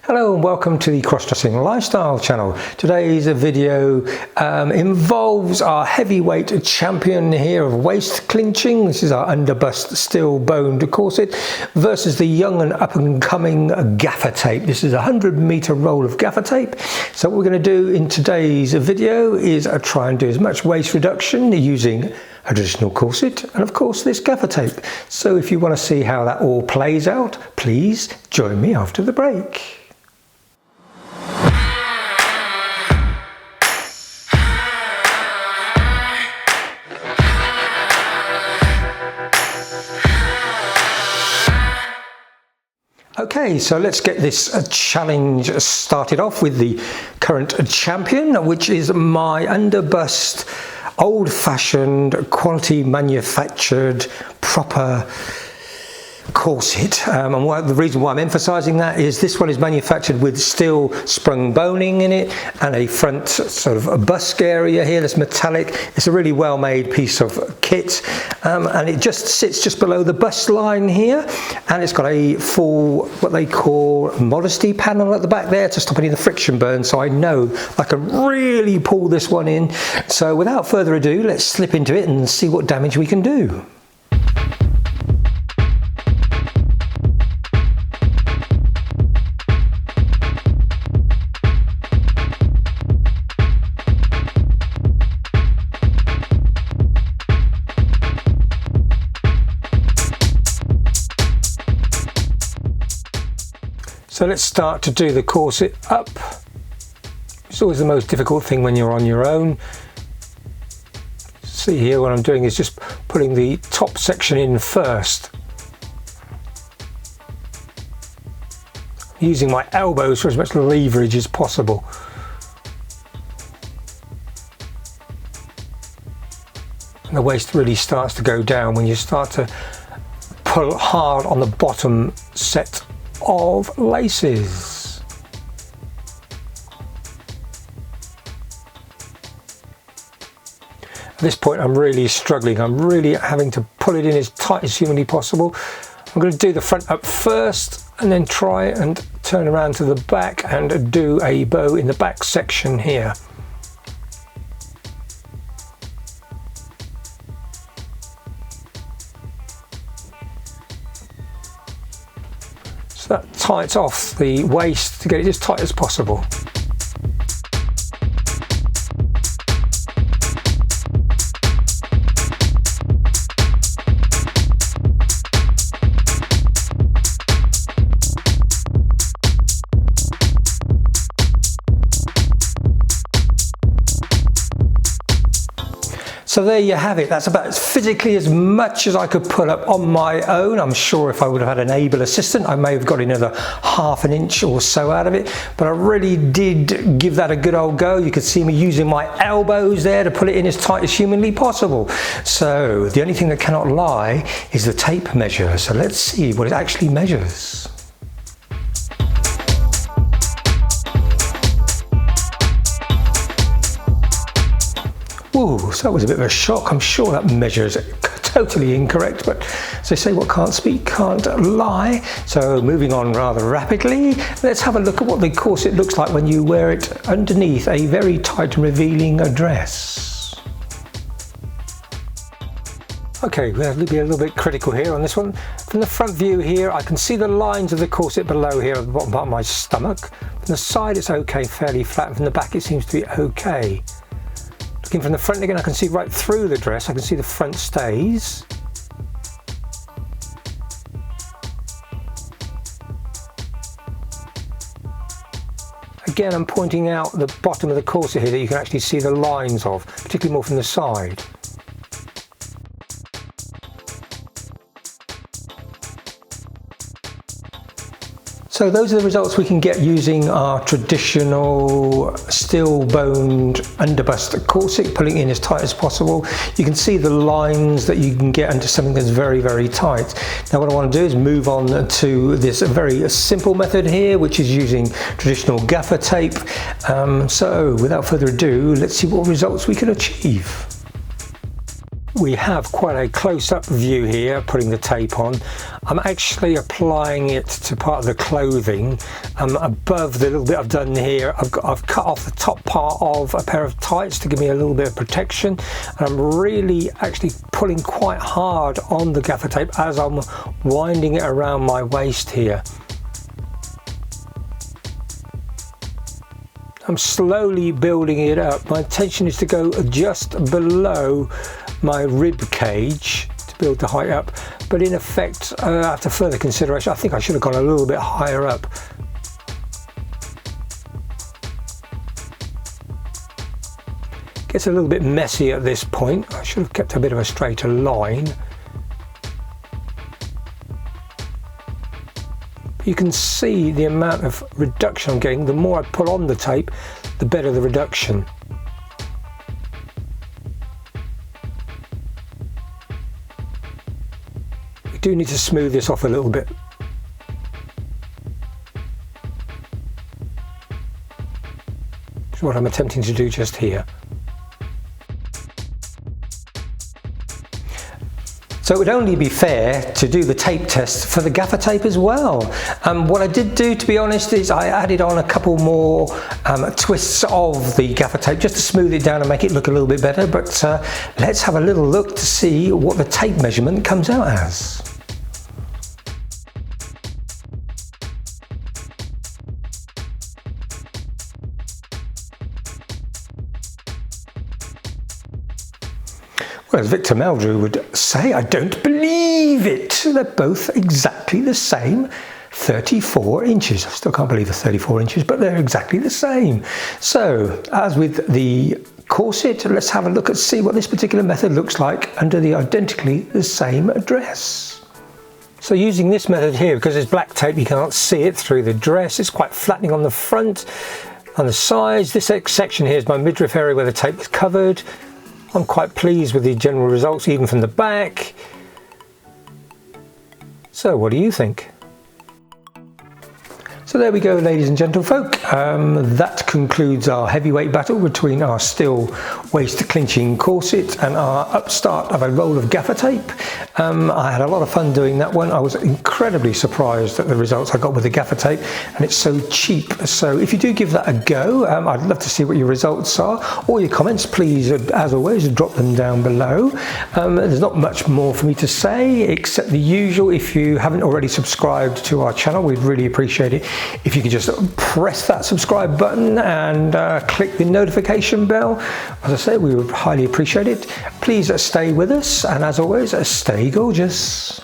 Hello and welcome to the Crossdressing Lifestyle channel. Today's video involves our heavyweight champion here of waist clinching. This is our underbust steel boned corset versus the young and up and coming Gaffer Tape. This is a 100-meter roll of Gaffer Tape. So what we're going to do in today's video is try and do as much waist reduction using a traditional corset and of course this Gaffer Tape. So if you want to see how that all plays out, please join me after the break. Okay, so let's get this challenge started off with the current champion, which is my underbust, old-fashioned, quality manufactured, proper corset. And the reason why I'm emphasizing that is this one is manufactured with steel sprung boning in it and a front sort of a busk area here that's metallic. It's a really well made piece of kit, and it just sits just below the bust line here, and it's got a full what they call modesty panel at the back there to stop any of the friction burn, so I know I can really pull this one in. So without further ado, let's slip into it and see what damage we can do. So let's start to do the corset up. It's always the most difficult thing when you're on your own. See here, what I'm doing is just putting the top section in first. Using my elbows for as much leverage as possible. And the waist really starts to go down when you start to pull hard on the bottom set of laces. At this point I'm really struggling. I'm really having to pull it in as tight as humanly possible. I'm going to do the front up first and then try and turn around to the back and do a bow in the back section here. So that tightens off the waist to get it as tight as possible. So there you have it. That's about physically as much as I could pull up on my own. I'm sure if I would have had an able assistant, I may have got another ½ an inch or so out of it, but I really did give that a good old go. You could see me using my elbows there to pull it in as tight as humanly possible. So the only thing that cannot lie is the tape measure. So let's see what it actually measures. Ooh, so that was a bit of a shock. I'm sure that measure is totally incorrect, but as they say, what can't speak can't lie. So moving on rather rapidly, let's have a look at what the corset looks like when you wear it underneath a very tight and revealing dress. Okay, we'll be a little bit critical here on this one. From the front view here, I can see the lines of the corset below here at the bottom part of my stomach. From the side, it's okay, fairly flat, and from the back, it seems to be okay. Looking from the front again, I can see right through the dress. I can see the front stays. Again, I'm pointing out the bottom of the corset here that you can actually see the lines of, particularly more from the side. So those are the results we can get using our traditional steel boned underbust corset, pulling in as tight as possible. You can see the lines that you can get into something that's very, very tight. Now what I want to do is move on to this very simple method here, which is using traditional Gaffer Tape. So without further ado, let's see what results we can achieve. we have quite a close-up view here, putting the tape on. I'm actually applying it to part of the clothing. Above the little bit I've done here, I've cut off the top part of a pair of tights to give me a little bit of protection. And I'm really actually pulling quite hard on the gaffer tape as I'm winding it around my waist here. I'm slowly building it up. My intention is to go just below my rib cage to build the height up, but in effect, after further consideration, I think I should have gone a little bit higher up. Gets a little bit messy at this point. I should have kept a bit of a straighter line. You can see the amount of reduction I'm getting. The more I pull on the tape, the better the reduction. We do need to smooth this off a little bit. Which is what I'm attempting to do just here. So it would only be fair to do the tape test for the gaffer tape as well. What I did do, to be honest, is I added on a couple more twists of the gaffer tape just to smooth it down and make it look a little bit better. But let's have a little look to see what the tape measurement comes out as. Well, as Victor Meldrew would say, I don't believe it. They're both exactly the same, 34 inches. I still can't believe the 34 inches, but they're exactly the same. So, as with the corset, let's have a look and see what this particular method looks like under the identically the same dress. So using this method here, because there's black tape, you can't see it through the dress. It's quite flattening on the front, on the sides. This section here is my midriff area where the tape is covered. I'm quite pleased with the general results, even from the back. So what do you think? So there we go, ladies and gentlefolk. That concludes our heavyweight battle between our still waist clinching corset and our upstart of a roll of gaffer tape. I had a lot of fun doing that one. I was incredibly surprised at the results I got with the gaffer tape, and it's so cheap. So if you do give that a go, I'd love to see what your results are. All your comments, please, as always, drop them down below. There's not much more for me to say except the usual. If you haven't already subscribed to our channel, we'd really appreciate it if you could just press that subscribe button and click the notification bell. As I say, we would highly appreciate it. Please stay with us, and as always, stay gorgeous.